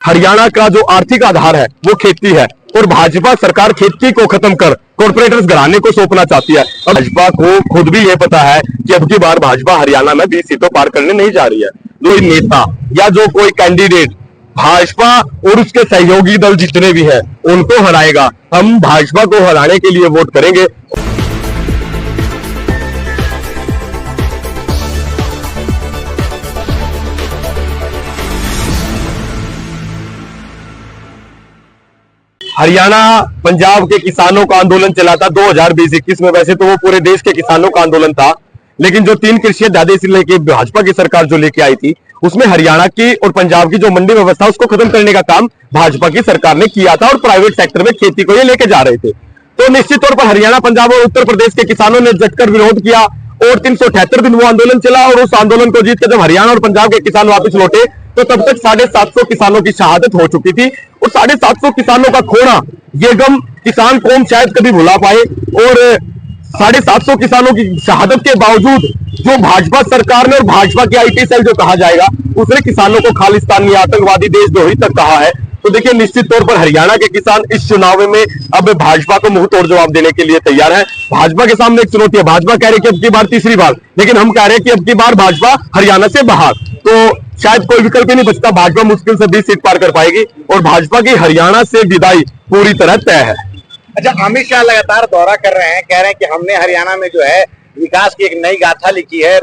हरियाणा का जो आर्थिक आधार है वो खेती है और भाजपा सरकार खेती को खत्म कर कॉर्पोरेट्स घराने को सौंपना चाहती है। और भाजपा को खुद भी ये पता है कि अब की बार भाजपा हरियाणा में 20 सीटों पार करने नहीं जा रही है। कोई नेता या जो कोई कैंडिडेट भाजपा और उसके सहयोगी दल जितने भी हैं उनको हराएगा, हम भाजपा को हराने के लिए वोट करेंगे। हरियाणा पंजाब के किसानों का आंदोलन चला था 2020-21 में। वैसे तो वो पूरे देश के किसानों का आंदोलन था, लेकिन जो 3 कृषि अध्यादेश लेके भाजपा की सरकार जो लेके आई थी उसमें हरियाणा की और पंजाब की जो मंडी व्यवस्था उसको खत्म करने का काम भाजपा की सरकार ने किया था और प्राइवेट सेक्टर में खेती को ये लेके जा रहे थे। तो निश्चित तौर पर हरियाणा, पंजाब और उत्तर प्रदेश के किसानों ने डटकर विरोध किया और 378 दिन वो आंदोलन चला। और उस आंदोलन को जीत कर जब हरियाणा और पंजाब के किसान वापस लौटे तो तब तक 750 किसानों की शहादत हो चुकी थी। और 750 किसानों का खोना ये गम किसान कौम शायद कभी भुला पाए। और 750 किसानों की शहादत के बावजूद जो भाजपा सरकार ने और भाजपा की आईटी सेल जो कहा जाएगा उसने किसानों को खालिस्तानी, आतंकवादी, देशद्रोही तक कहा है। तो देखिए निश्चित तौर पर हरियाणा के किसान इस चुनाव में अब भाजपा को मुंह तोड़ जवाब देने के लिए तैयार है। भाजपा के सामने एक चुनौती है। भाजपा कह रही है कि अब की बार तीसरी बार, लेकिन हम कह रहे हैं कि अब की बार भाजपा हरियाणा से बाहर। तो शायद कोई विकल्प ही नहीं बचता। भाजपा मुश्किल से 20 सीट पार कर पाएगी और भाजपा की हरियाणा से विदाई पूरी तरह तय है। अच्छा, अमित शाह लगातार दौरा कर रहे हैं, कह रहे हैं कि हमने हरियाणा में जो है विकास की एक नई गाथा लिखी है,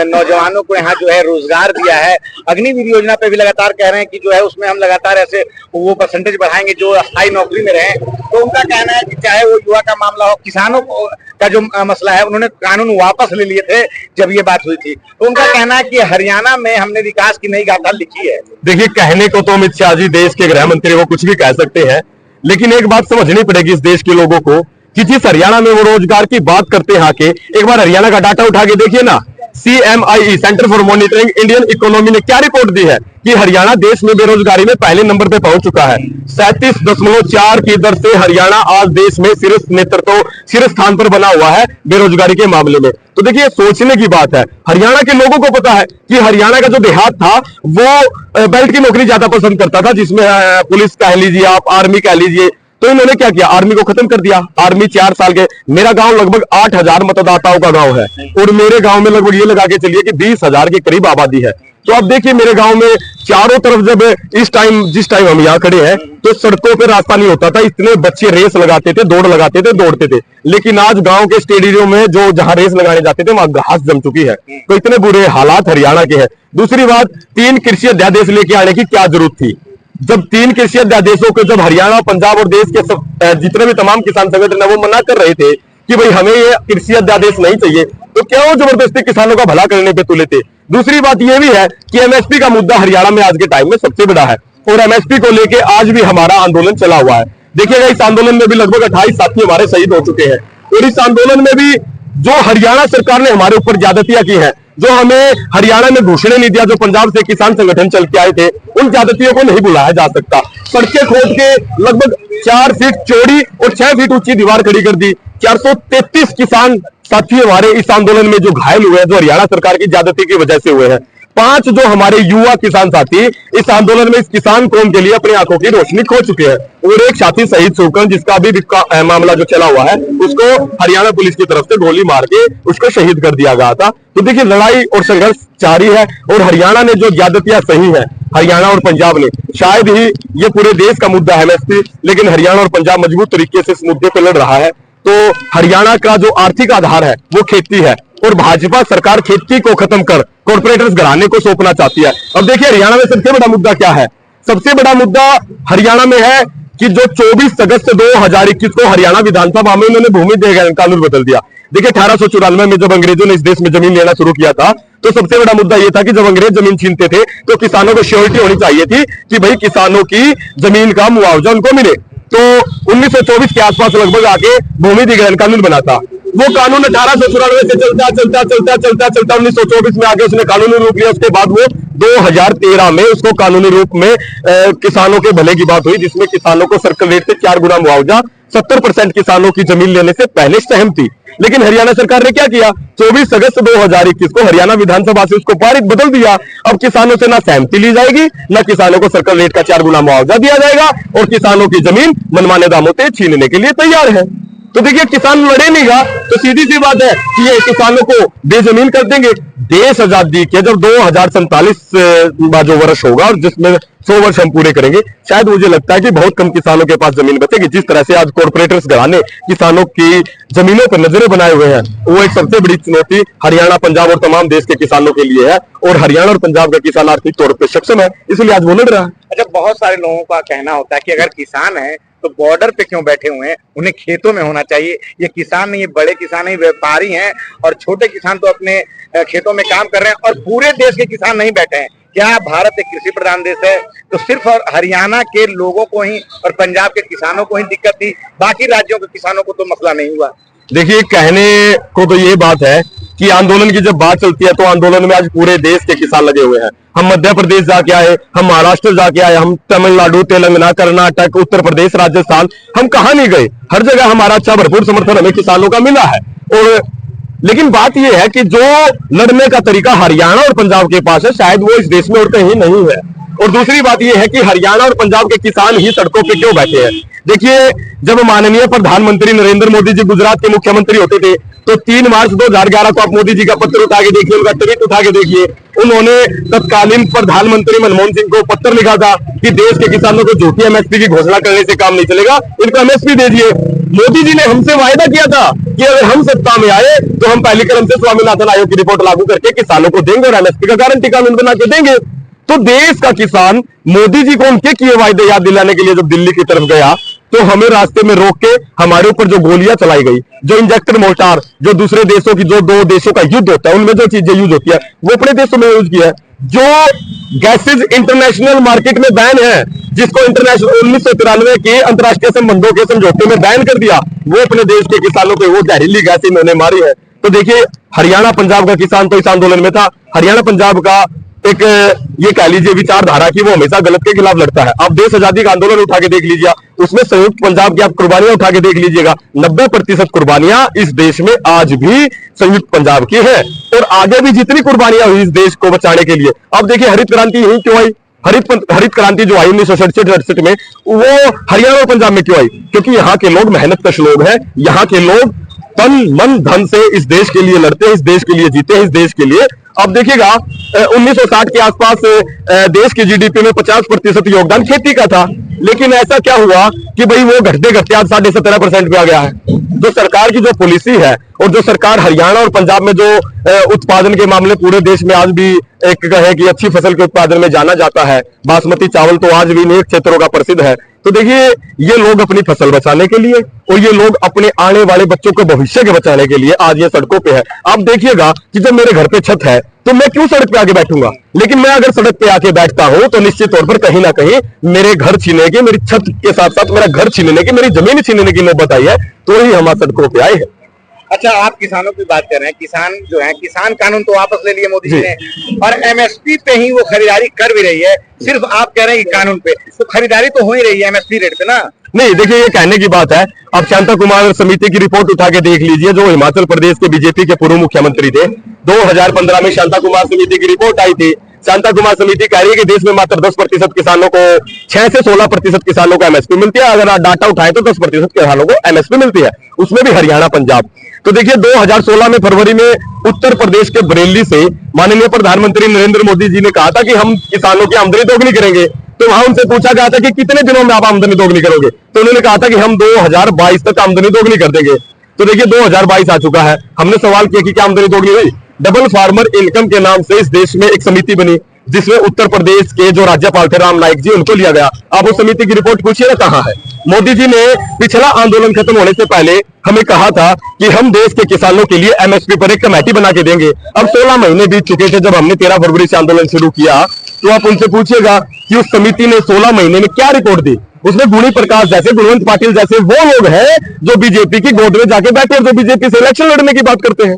नौजवानों को यहाँ जो है रोजगार दिया है। अग्निवीर योजना पे भी लगातार कह रहे हैं कि जो है उसमें हम लगातार ऐसे वो परसेंटेज बढ़ाएंगे जो अस्थायी नौकरी में रहे। तो उनका कहना है कि चाहे वो युवा का मामला हो, किसानों का जो मसला है, उन्होंने कानून वापस ले लिए थे जब ये बात हुई थी। तो उनका कहना है कि हरियाणा में हमने विकास की नई गाथा लिखी है। देखिए, कहने को तो अमित शाह जी देश के गृह मंत्री वो कुछ भी कह सकते हैं, लेकिन एक बात समझनी पड़ेगी इस देश के लोगों को कि जिस हरियाणा में वो रोजगार की बात करते हैं आके, एक बार हरियाणा का डाटा उठा के देखिए ना। CMIE centre for monitoring Indian economy ने क्या रिपोर्ट दी है कि हरियाणा देश में बेरोजगारी में पहले नंबर पे पहुंच चुका है। 37.4 की दर से हरियाणा आज देश में शीर्ष स्थान पर बना हुआ है बेरोजगारी के मामले में। तो देखिए, सोचने की बात है। हरियाणा के लोगों को पता है कि हरियाणा का जो देहात था वो बेल्ट की नौकरी ज्यादा पसंद करता था, जिसमें पुलिस कह लीजिए आप, आर्मी कह लीजिए। तो इन्होंने क्या किया, आर्मी को खत्म कर दिया। आर्मी 4 साल के, मेरा गांव लगभग 8000 मतदाताओं का गांव है और मेरे गांव में लगभग ये लगा के चलिए कि 20,000 के करीब आबादी है। तो अब देखिए मेरे गांव में चारों तरफ जब जिस टाइम हम यहाँ खड़े हैं तो सड़कों पे रास्ता नहीं होता था। इतने बच्चे रेस लगाते थे, दौड़ लगाते थे, दौड़ते थे। लेकिन आज गांव के स्टेडियम में जो जहां रेस लगाने जाते थे वहां घास जम चुकी है। तो इतने बुरे हालात हरियाणा के हैं। दूसरी बात, 3 कृषि अध्यादेश लेके आने की क्या जरूरत थी? जब 3 कृषि अध्यादेशों को जब हरियाणा, पंजाब और देश के जितने भी तमाम किसान संगठन है वो मना कर रहे थे कि भाई हमें ये कृषि अध्यादेश नहीं चाहिए, तो क्या वो जबरदस्ती किसानों का भला करने पे तुले थे? दूसरी बात ये भी है कि MSP का मुद्दा हरियाणा में आज के टाइम में सबसे बड़ा है और MSP को लेके आज भी हमारा आंदोलन चला हुआ है। देखिएगा, इस आंदोलन में भी लगभग 28 साथी हमारे शहीद हो चुके हैं और इस आंदोलन में भी जो हरियाणा सरकार ने हमारे ऊपर ज्यादतियां की है, जो हमें हरियाणा में घोषणा नहीं दिया, जो पंजाब से किसान संगठन चल के आए थे, उन ज्यादतियों को नहीं बुलाया जा सकता। सड़कें खोद के लगभग 4 फीट चौड़ी और 6 फीट ऊंची दीवार खड़ी कर दी। 433 किसान साथी हमारे इस आंदोलन में जो घायल हुए हैं, जो हरियाणा सरकार की ज्यादती की वजह से हुए हैं। 5 जो हमारे युवा किसान साथी इस आंदोलन में इस किसान कौम के लिए अपनी आंखों की रोशनी खो चुके हैं और एक साथी शहीद सुकन, जिसका अभी मामला जो चला हुआ है, उसको हरियाणा पुलिस की तरफ से गोली मार के उसको शहीद कर दिया गया था। तो देखिए, लड़ाई और संघर्ष जारी है और हरियाणा ने जो ज्यादतियां सही है, हरियाणा और पंजाब ने, शायद ही ये पूरे देश का मुद्दा है MSP, लेकिन हरियाणा और पंजाब मजबूत तरीके से इस मुद्दे पर लड़ रहा है। तो हरियाणा का जो आर्थिक आधार है वो खेती है और भाजपा सरकार खेती को खत्म कर कॉर्पोरेट्स घराने को सौंपना चाहती है। अब देखिए, हरियाणा में सबसे बड़ा मुद्दा क्या है? सबसे बड़ा मुद्दा हरियाणा में है कि जो 24 अगस्त 2021 को हरियाणा विधानसभा में उन्होंने भूमि अधिग्रहण कानून बदल दिया। देखिए, 1894 में जब अंग्रेजों ने इस देश में जमीन लेना शुरू किया था तो सबसे बड़ा मुद्दा यह था कि जब अंग्रेज जमीन छीनते थे तो किसानों को श्योरिटी होनी चाहिए थी कि भाई किसानों की जमीन का मुआवजा उनको मिले। तो 1924 के आसपास लगभग आके भूमि अधिग्रहण कानून बना था। वो कानून 1894 से चलता 1924 में आगे उसने कानूनी रूप लिया। उसके बाद वो 2013 में उसको कानूनी रूप में किसानों के भले की बात हुई, जिसमें किसानों को सर्कल रेट से 4 गुना मुआवजा 70% किसानों की जमीन लेने से पहले सहमति। लेकिन हरियाणा सरकार ने क्या किया, 24 अगस्त 2021 को हरियाणा विधानसभा से उसको पारित बदल दिया। अब किसानों से ना सहमति ली जाएगी, ना किसानों को सर्कल रेट का 4 गुना मुआवजा दिया जाएगा, और किसानों की जमीन मनमाने दामों से छीनने के लिए तैयार है। तो देखिए, किसान लड़े नहीं गा तो सीधी सी बात है कि ये किसानों को बेजमीन कर देंगे। देश आजादी के जब 2047 जो वर्ष होगा और जिसमें 100 वर्ष हम पूरे करेंगे, शायद मुझे लगता है कि बहुत कम किसानों के पास जमीन बचेगी। जिस तरह से आज कॉर्पोरेटर्स घराने किसानों की जमीनों पर नजरें बनाए हुए हैं, वो एक सबसे बड़ी चुनौती हरियाणा, पंजाब और तमाम देश के किसानों के लिए है। और हरियाणा और पंजाब का किसान आर्थिक तौर पर सक्षम है, इसलिए आज वो लड़ रहा है। अच्छा, बहुत सारे लोगों का कहना होता है कि अगर किसान है तो बॉर्डर पे क्यों बैठे हुए हैं, उन्हें खेतों में होना चाहिए। ये किसान नहीं, ये बड़े किसान नहीं, व्यापारी हैं, और छोटे किसान तो अपने खेतों में काम कर रहे हैं, और पूरे देश के किसान नहीं बैठे हैं। क्या भारत एक कृषि प्रधान देश है? तो सिर्फ और हरियाणा के लोगों को ही और पंजाब के किसानों को ही दिक्कत थी, बाकी राज्यों के किसानों को तो मसला नहीं हुआ। देखिए, कहने को तो ये बात है कि आंदोलन की जब बात चलती है तो आंदोलन में आज पूरे देश के किसान लगे हुए हैं। हम मध्य प्रदेश जाके आए, हम महाराष्ट्र जाके आए, हम तमिलनाडु, तेलंगाना, कर्नाटक, उत्तर प्रदेश, राजस्थान, हम कहां नहीं गए, हर जगह हमारा अच्छा भरपूर समर्थन हमें किसानों का मिला है। और लेकिन बात यह है कि जो लड़ने का तरीका हरियाणा और पंजाब के पास है, शायद वो इस देश में और कहीं नहीं है। और दूसरी बात यह है कि हरियाणा और पंजाब के किसान ही सड़कों पे क्यों बैठे हैं। देखिए, जब माननीय प्रधानमंत्री नरेंद्र मोदी जी गुजरात के मुख्यमंत्री होते थे, तो 3 मार्च 2011 को आप मोदी जी का पत्र उठा के देखिए, उनका ट्वीट उठा के देखिए, उन्होंने तत्कालीन प्रधानमंत्री मनमोहन सिंह को पत्र लिखा था कि देश के किसानों को झूठी एमएसपी की घोषणा करने से काम नहीं चलेगा, इनको एमएसपी दे दिए। मोदी जी ने हमसे वायदा किया था कि अगर हम सत्ता में आए तो हम पहली कदम से स्वामीनाथन आयोग की रिपोर्ट लागू करके किसानों को देंगे और एमएसपी का गारंटी कानून बना के देंगे। तो देश का किसान मोदी जी को उनके किए वायदे याद दिलाने के लिए जब दिल्ली की तरफ गया, तो हमें रास्ते में रोक के हमारे ऊपर जो गोलियां चलाई गई, जो इंजेक्टर मोर्टार, जो दूसरे देशों की, जो 2 देशों का युद्ध होता है उनमें जो चीजें यूज होती है, वो अपने देशों में यूज किया है। जो गैसेज इंटरनेशनल मार्केट में बैन है, जिसको इंटरनेशनल 1993 के अंतर्राष्ट्रीय संबंधों के समझौते में बैन कर दिया, वो अपने देश के किसानों पे वो जहरीली गैस इन्होंने मारी है। तो देखिए, हरियाणा पंजाब का किसान तो इस आंदोलन में था। हरियाणा पंजाब का एक ये कह लीजिए विचारधारा की वो हमेशा गलत के खिलाफ लड़ता है। आप देश आजादी का आंदोलन उठा के देख लीजिए, उसमें संयुक्त पंजाब की आप कुर्बानियां उठा के देख लीजिएगा, 90% कुर्बानियां इस देश में आज भी संयुक्त पंजाब की है। और आगे भी जितनी कुर्बानियां हुई इस देश को बचाने के लिए, अब देखिए हरित क्रांति यही क्यों आई, हरित क्रांति जो आई 1967 में, वो हरियाणा और पंजाब में क्यों आई? क्योंकि यहाँ के लोग मेहनतकश लोग हैं, यहाँ के लोग तन मन धन से इस देश के लिए लड़ते हैं, इस देश के लिए जीते हैं, इस देश के लिए। अब देखिएगा 1960 के आसपास देश की जीडीपी में 50% योगदान खेती का था, लेकिन ऐसा क्या हुआ कि भाई वो घटते घटते आज 17.5% पे आ गया है। जो सरकार की जो पॉलिसी है और जो सरकार हरियाणा और पंजाब में जो उत्पादन के मामले पूरे देश में आज भी एक है कि अच्छी फसल के उत्पादन में जाना जाता है, बासमती चावल तो आज भी अनेक क्षेत्रों का प्रसिद्ध है। तो देखिए, ये लोग अपनी फसल बचाने के लिए और ये लोग अपने आने वाले बच्चों के भविष्य के बचाने के लिए आज ये सड़कों पे है। आप देखिएगा कि जब मेरे घर पे छत है तो मैं क्यों सड़क पे आके बैठूंगा, लेकिन मैं अगर सड़क पे आके बैठता हूं तो निश्चित तौर पर कहीं ना कहीं मेरे घर छीनने की, मेरी छत के साथ साथ मेरा घर छीनने की, मेरी जमीन छीनने की नौबत आई है, तो ही हम आज सड़कों पे आए हैं। अच्छा, आप किसानों की बात कर रहे हैं, किसान जो है, किसान कानून तो वापस ले लिए मोदी जी ने, और एमएसपी पे ही वो खरीदारी कर भी रही है। सिर्फ आप कह रहे हैं कि कानून पे, तो खरीदारी तो हो ही रही है एमएसपी रेट पे ना? नहीं, देखिए, ये कहने की बात है। आप शांता कुमार समिति की रिपोर्ट उठा के देख लीजिए, जो हिमाचल प्रदेश के बीजेपी के पूर्व मुख्यमंत्री थे। 2015 में शांता कुमार समिति की रिपोर्ट आई थी। शांता कुमार समिति कह रही है कि देश में मात्र 10% किसानों को, 6 से 16% किसानों को एमएसपी मिलती है। अगर आप डाटा उठाए तो 10% किसानों को एमएसपी मिलती है, उसमें भी हरियाणा पंजाब। तो देखिए, 2016 में फरवरी में उत्तर प्रदेश के बरेली से माननीय प्रधानमंत्री नरेंद्र मोदी जी ने कहा था कि हम किसानों की आमदनी दोगुनी करेंगे। तो वहां उनसे पूछा गया था कि कितने दिनों में आप आमदनी दोगुनी करोगे, तो उन्होंने कहा था कि हम 2022 तक आमदनी दोगुनी कर देंगे। तो देखिए, 2022 आ चुका है। हमने सवाल किया कि क्या आमदनी दोगुनी हुई? डबल फार्मर इनकम के नाम से इस देश में एक समिति बनी, जिसमें उत्तर प्रदेश के जो राज्यपाल थे राम नाईक जी, उनको लिया गया। आप उस समिति की रिपोर्ट पूछिए ना कहां है। मोदी जी ने पिछला आंदोलन खत्म होने से पहले हमें कहा था कि हम देश के किसानों के लिए एमएसपी पर एक कमेटी बना के देंगे। अब 16 महीने बीत चुके थे जब हमने 13 फरवरी से आंदोलन शुरू किया। तो आप उनसे पूछिएगा कि उस समिति ने 16 महीने में क्या रिपोर्ट दी। उसमें गुणी प्रकाश जैसे, गुणवंत पाटिल जैसे वो लोग हैं जो बीजेपी की गोद में जाके बैठे और जो बीजेपी से इलेक्शन लड़ने की बात करते हैं।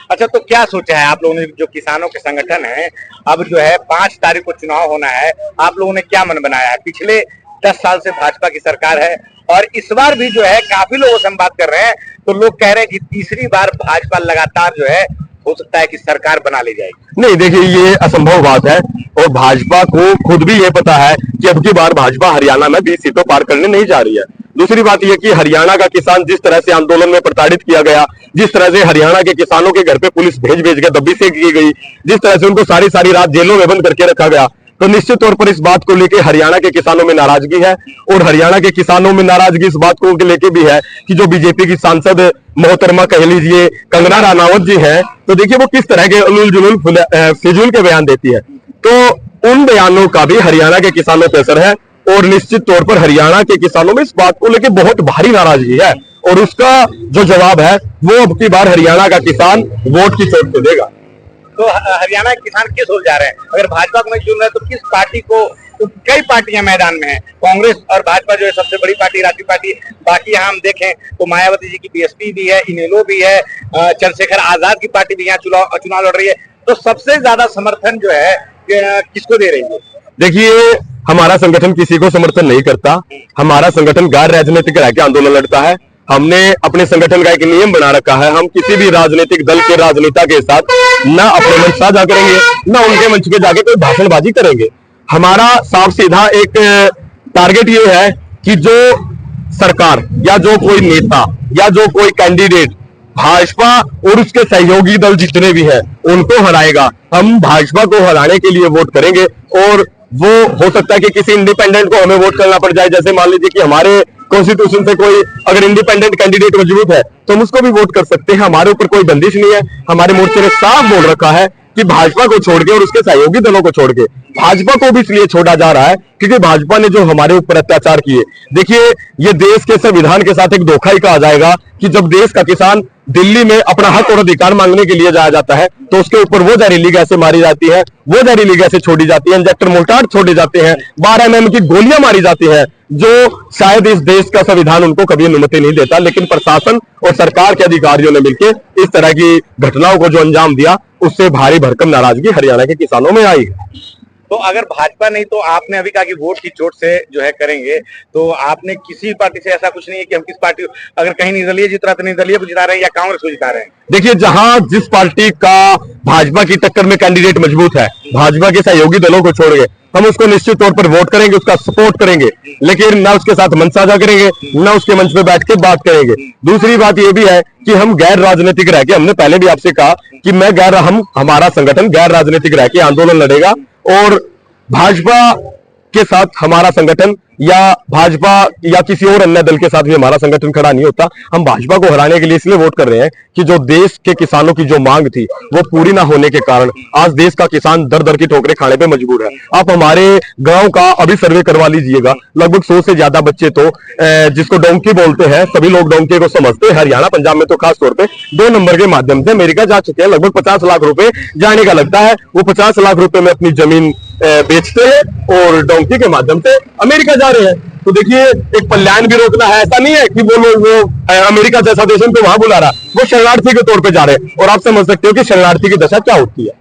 अच्छा, तो क्या सोचा है आप लोगों ने, जो किसानों के संगठन है, अब जो है 5 तारीख को चुनाव होना है, आप लोगों ने क्या मन बनाया है? पिछले 10 साल से भाजपा की सरकार है और इस बार भी जो है काफी लोगों से हम बात कर रहे हैं तो लोग कह रहे हैं कि तीसरी बार भाजपा लगातार जो है हो सकता है कि सरकार बना ले जाएगी। नहीं, देखिए ये असंभव बात है और भाजपा को खुद भी ये पता है कि अब की बार भाजपा हरियाणा में 20 सीटों पार करने नहीं जा रही है। दूसरी बात यह कि हरियाणा का किसान जिस तरह से आंदोलन में प्रताड़ित किया गया, जिस तरह से हरियाणा के किसानों के घर पे पुलिस भेज भेज के दबिश की गई, जिस तरह से उनको सारी सारी रात जेलों में बंद करके रखा गया, तो निश्चित तौर पर इस बात को लेकर हरियाणा के किसानों में नाराजगी है। और हरियाणा के किसानों में नाराजगी इस बात को लेकर भी है कि जो बीजेपी की सांसद मोहतरमा कह लीजिए कंगना रनावत जी है, तो देखिए वो किस तरह के उलूल जुलूल फिजूल के बयान देती है। तो उन बयानों का भी हरियाणा के किसानों पर असर है और निश्चित तौर पर हरियाणा के किसानों में इस बात को लेकर बहुत भारी नाराजगी है और उसका जो जवाब है वो अब की बार हरियाणा का किसान वोट की चोट पे देगा। तो हरियाणा के किसान किस ओर जा रहे हैं? अगर भाजपा को नहीं चुन रहे तो किस पार्टी को? तो कई पार्टियां मैदान में हैं, कांग्रेस और भाजपा जो है सबसे बड़ी पार्टी, राष्ट्रीय पार्टी। बाकी यहाँ हम देखें तो मायावती जी की बीएसपी भी है, इनेलो भी है, चंद्रशेखर आजाद की पार्टी भी यहाँ चुनाव लड़ रही है। तो सबसे ज्यादा समर्थन जो है किसको दे रही है? देखिए, हमारा संगठन किसी को समर्थन नहीं करता। हमारा संगठन गैर राजनीतिक रह के आंदोलन लड़ता है। हमने अपने संगठन का एक नियम बना रखा है, हम किसी भी राजनीतिक दल के राजनेता के साथ ना अपने मंच साझा करेंगे, ना उनके मंच पे जाके कोई भाषणबाजी करेंगे। हमारा साफ सीधा एक टारगेट ये है कि जो सरकार या जो कोई नेता या जो कोई कैंडिडेट भाजपा और उसके सहयोगी दल जितने भी हैं उनको हराएगा, हम भाजपा को हराने के लिए वोट करेंगे। और वो हो सकता है कि किसी इंडिपेंडेंट को हमें वोट करना पड़ जाए। जैसे मान लीजिए कि हमारे कॉन्स्टिट्यूशन से कोई अगर इंडिपेंडेंट कैंडिडेट मौजूद है तो हम उसको भी वोट कर सकते हैं। हमारे ऊपर कोई बंदिश नहीं है। हमारे मोर्चे ने साफ बोल रखा है कि भाजपा को छोड़ के और उसके सहयोगी दलों को छोड़ के, भाजपा को भी इसलिए छोड़ा जा रहा है क्योंकि भाजपा ने जो हमारे ऊपर अत्याचार किए, देखिए ये देश के संविधान के साथ एक धोखा ही कहा जाएगा कि जब देश का किसान दिल्ली में अपना हक और अधिकार मांगने के लिए जाया जाता है तो उसके ऊपर वो जहरीली गैसें मारी जाती है, वो जहरीली गैसें छोड़ी जाती है, इंजेक्टर मोर्टार छोड़े जाते हैं, 12 mm की गोलियां मारी जाती हैं, जो शायद इस देश का संविधान उनको कभी अनुमति नहीं देता। लेकिन प्रशासन और सरकार के अधिकारियों ने मिलकर इस तरह की घटनाओं को जो अंजाम दिया, उससे भारी भरकम नाराजगी हरियाणा के किसानों में आई है। तो अगर भाजपा नहीं तो आपने अभी कहा कि वोट की चोट से जो है करेंगे, तो आपने किसी पार्टी से ऐसा कुछ नहीं है कि हम किस पार्टी, अगर कहीं निर्दलीय जीत रहा तो निर्दलीय को जिता रहे हैं या कांग्रेस को जिता रहे हैं? देखिए, जहां जिस पार्टी का भाजपा की टक्कर में कैंडिडेट मजबूत है, भाजपा के सहयोगी दलों को छोड़ के हम उसको निश्चित तौर पर वोट करेंगे, उसका सपोर्ट करेंगे, लेकिन ना उसके साथ मंच साझा करेंगे, ना उसके मंच पे बैठ के बात करेंगे। दूसरी बात यह भी है कि हम गैर राजनीतिक रह के, हमने पहले भी आपसे कहा कि हमारा संगठन गैर राजनीतिक रह के आंदोलन लड़ेगा और भाजपा के साथ हमारा संगठन या भाजपा या किसी और अन्य दल के साथ भी हमारा संगठन खड़ा नहीं होता। हम भाजपा को हराने के लिए इसलिए वोट कर रहे हैं कि जो देश के किसानों की जो मांग थी वो पूरी ना होने के कारण आज देश का किसान दर दर की ठोकरें खाने पे मजबूर है। आप हमारे गांव का अभी सर्वे करवा लीजिएगा, लगभग 100 से ज्यादा बच्चे तो जिसको डोंकी बोलते हैं, सभी लोग डोंकी को समझते हैं। हरियाणा पंजाब में तो खास तौर पर 2 नंबर के माध्यम से अमेरिका जा चुके हैं। लगभग 50 लाख रुपए जाने का लगता है। वो 50 लाख रुपए में अपनी जमीन बेचते हैं और डोंकी के माध्यम से अमेरिका जा रहे हैं। तो देखिए, एक पलायन भी रोकना है। ऐसा नहीं है कि वो लोग अमेरिका जैसा देश उनको वहां बुला रहा, वो शरणार्थी के तौर पे जा रहे हैं। और आप समझ सकते हो कि शरणार्थी की दशा क्या होती है।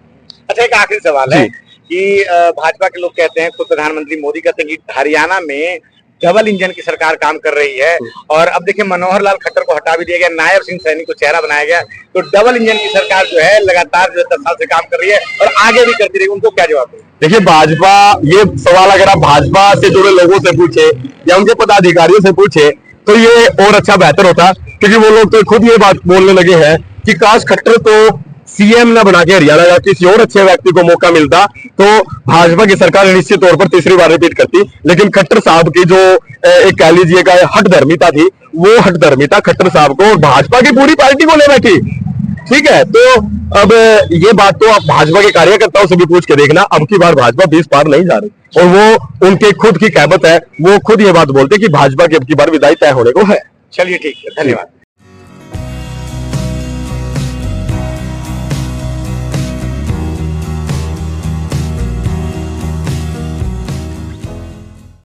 अच्छा, एक आखिरी सवाल है कि भाजपा के लोग कहते हैं, खुद प्रधानमंत्री मोदी कहते हैं कि हरियाणा में डबल इंजन की सरकार काम कर रही है। और अब देखिए, मनोहर लाल खट्टर को हटा भी दिया गया, नायब सिंह सैनी को चेहरा बनाया गया। तो डबल इंजन की सरकार जो है लगातार 10 साल से काम कर रही है और आगे भी करती रहेगी। उनको क्या जवाब दें? देखिए, भाजपा, ये सवाल अगर आप भाजपा से जुड़े लोगों से पूछे या उनके पदाधिकारियों से पूछे तो ये और अच्छा बेहतर होता, क्योंकि वो लोग तो खुद ये बात बोलने लगे हैं कि काश खट्टर तो सीएम ना बना के हरियाणा या किसी और अच्छे व्यक्ति को मौका मिलता तो भाजपा की सरकार निश्चित तौर पर तीसरी बार रिपीट करती। लेकिन खट्टर साहब की जो एक कह लीजिएगा हठधर्मिता थी, वो हठधर्मिता खट्टर साहब को और भाजपा की पूरी पार्टी को ले बैठी। ठीक है, तो अब ये बात तो आप भाजपा के कार्यकर्ताओं से भी पूछ के देखना, अब की बार भाजपा 20 पार नहीं जा रही। और वो उनके खुद की कहवत है, वो खुद ये बात बोलते कि भाजपा की अब की बार विदाई तय होने को है। चलिए, ठीक है, धन्यवाद।